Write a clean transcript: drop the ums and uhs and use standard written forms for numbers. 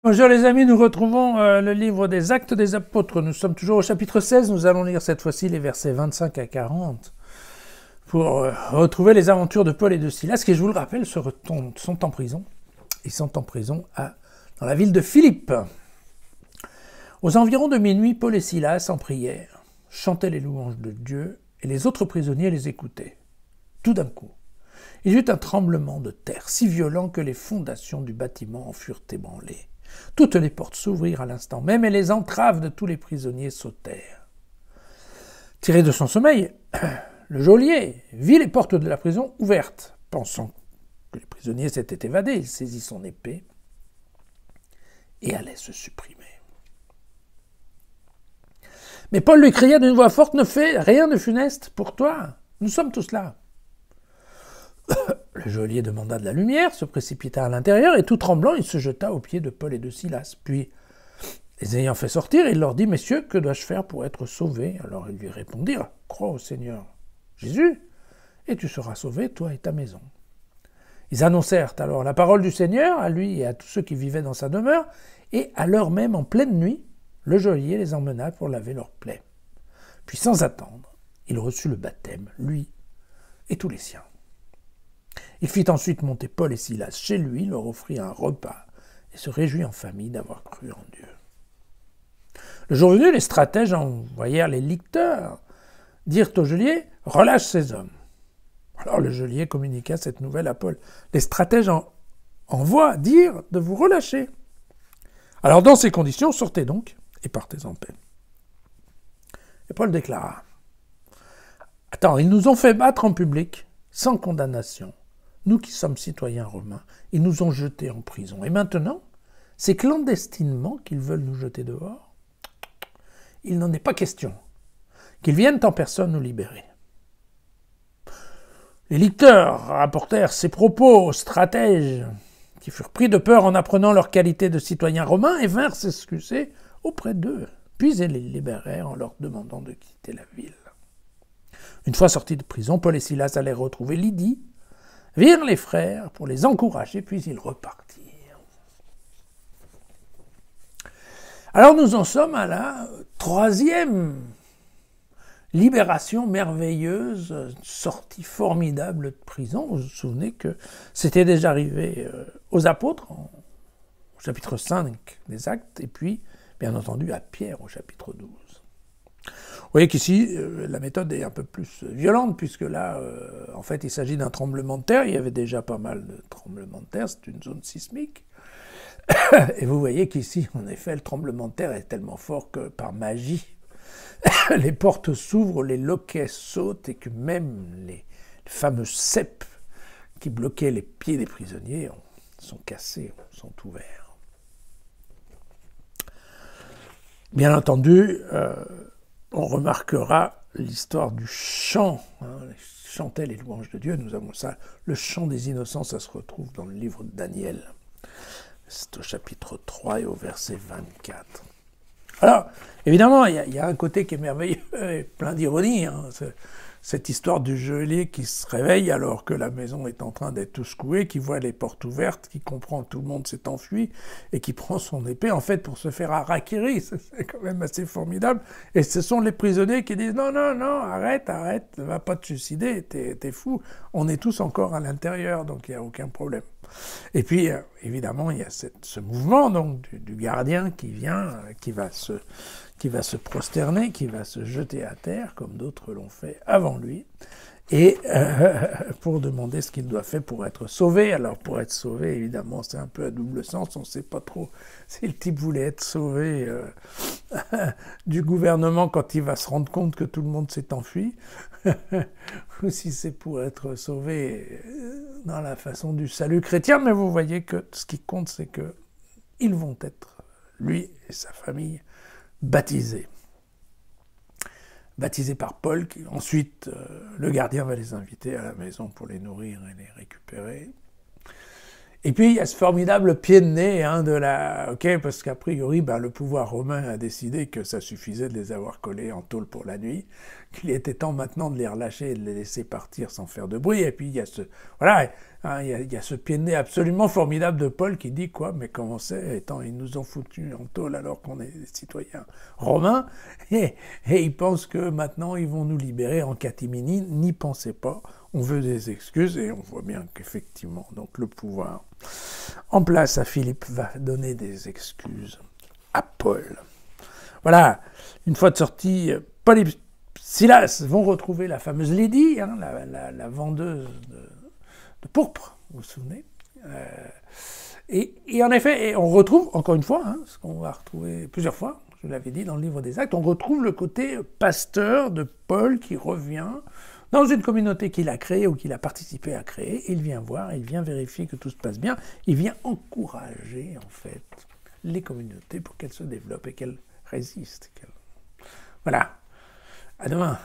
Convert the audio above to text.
Bonjour les amis, nous retrouvons le livre des Actes des Apôtres. Nous sommes toujours au chapitre 16, nous allons lire cette fois-ci les versets 25 à 40 pour retrouver les aventures de Paul et de Silas qui, je vous le rappelle, sont en prison. Ils sont en prison dans la ville de Philippe. Aux environs de minuit, Paul et Silas, en prière, chantaient les louanges de Dieu et les autres prisonniers les écoutaient. Tout d'un coup, il y eut un tremblement de terre si violent que les fondations du bâtiment en furent ébranlées. Toutes les portes s'ouvrirent à l'instant même et les entraves de tous les prisonniers sautèrent. Tiré de son sommeil, le geôlier vit les portes de la prison ouvertes. Pensant que les prisonniers s'étaient évadés, il saisit son épée et allait se supprimer. Mais Paul lui cria d'une voix forte « Ne fais rien de funeste pour toi, nous sommes tous là !» Le geôlier demanda de la lumière, se précipita à l'intérieur et tout tremblant, il se jeta aux pieds de Paul et de Silas. Puis, les ayant fait sortir, il leur dit « Messieurs, que dois-je faire pour être sauvé ?» Alors ils lui répondirent « Crois au Seigneur Jésus, et tu seras sauvé, toi et ta maison. » Ils annoncèrent alors la parole du Seigneur à lui et à tous ceux qui vivaient dans sa demeure, et à l'heure même, en pleine nuit, le geôlier les emmena pour laver leurs plaies. Puis, sans attendre, il reçut le baptême, lui et tous les siens. Il fit ensuite monter Paul et Silas chez lui, leur offrit un repas et se réjouit en famille d'avoir cru en Dieu. Le jour venu, les stratèges envoyèrent les licteurs, dirent au geôlier « Relâche ces hommes ». Alors le geôlier communiqua cette nouvelle à Paul. Les stratèges envoient dire de vous relâcher. Alors dans ces conditions, sortez donc et partez en paix. Et Paul déclara « Attends, ils nous ont fait battre en public, sans condamnation. Nous qui sommes citoyens romains, ils nous ont jetés en prison. Et maintenant, c'est clandestinement qu'ils veulent nous jeter dehors. Il n'en est pas question. Qu'ils viennent en personne nous libérer. » Les licteurs rapportèrent ces propos aux stratèges, qui furent pris de peur en apprenant leur qualité de citoyens romains et vinrent s'excuser auprès d'eux. Puis ils les libérèrent en leur demandant de quitter la ville. Une fois sortis de prison, Paul et Silas allèrent retrouver Lydie, virent les frères pour les encourager, puis ils repartirent. Alors nous en sommes à la troisième libération merveilleuse, sortie formidable de prison. Vous vous souvenez que c'était déjà arrivé aux apôtres, au chapitre 5 des Actes, et puis, bien entendu, à Pierre au chapitre 12. Vous voyez qu'ici, la méthode est un peu plus violente, puisque là, en fait, il s'agit d'un tremblement de terre. Il y avait déjà pas mal de tremblements de terre, c'est une zone sismique. Et vous voyez qu'ici, en effet, le tremblement de terre est tellement fort que, par magie, les portes s'ouvrent, les loquets sautent, et que même les fameux ceps qui bloquaient les pieds des prisonniers sont cassés, sont ouverts. Bien entendu, on remarquera l'histoire du chant. Chantait les louanges de Dieu, nous avons ça. Le chant des innocents, ça se retrouve dans le livre de Daniel. C'est au chapitre 3 et au verset 24. Alors, évidemment, il y a un côté qui est merveilleux et plein d'ironie. Cette histoire du geôlier qui se réveille alors que la maison est en train d'être secouée, qui voit les portes ouvertes, qui comprend que tout le monde s'est enfui et qui prend son épée en fait pour se faire harakiri. C'est quand même assez formidable. Et ce sont les prisonniers qui disent « Non, non, non, arrête, ne va pas te suicider, t'es fou. On est tous encore à l'intérieur, donc il n'y a aucun problème. » Et puis, évidemment, il y a ce mouvement donc, du gardien qui vient, qui va se prosterner, qui va se jeter à terre, comme d'autres l'ont fait avant lui, et pour demander ce qu'il doit faire pour être sauvé. Alors, pour être sauvé, évidemment, c'est un peu à double sens, on ne sait pas trop si le type voulait être sauvé du gouvernement quand il va se rendre compte que tout le monde s'est enfui, ou si c'est pour être sauvé dans la façon du salut chrétien, mais vous voyez que ce qui compte, c'est qu'ils vont être, lui et sa famille, baptisés. Baptisés par Paul, qui ensuite le gardien va les inviter à la maison pour les nourrir et les récupérer. Et puis, il y a ce formidable pied de nez de la... Ok, parce qu'a priori, le pouvoir romain a décidé que ça suffisait de les avoir collés en tôle pour la nuit, qu'il était temps maintenant de les relâcher et de les laisser partir sans faire de bruit. Et puis, il y a ce... Voilà, il y a ce pied de nez absolument formidable de Paul qui dit quoi, mais comment c'est, étant ils nous ont foutus en tôle alors qu'on est des citoyens romains, et ils pensent que maintenant ils vont nous libérer en catimini. N'y pensez pas, on veut des excuses, et on voit bien qu'effectivement, donc le pouvoir en place à Philippe va donner des excuses à Paul. Voilà, une fois de sortie, Paul et Silas vont retrouver la fameuse Lydie, la vendeuse de pourpre, vous vous souvenez, et en effet, on retrouve, encore une fois, ce qu'on va retrouver plusieurs fois, je l'avais dit dans le livre des Actes, on retrouve le côté pasteur de Paul qui revient dans une communauté qu'il a créée ou qu'il a participé à créer. Il vient voir, il vient vérifier que tout se passe bien, il vient encourager en fait les communautés pour qu'elles se développent et qu'elles résistent. Voilà, à demain.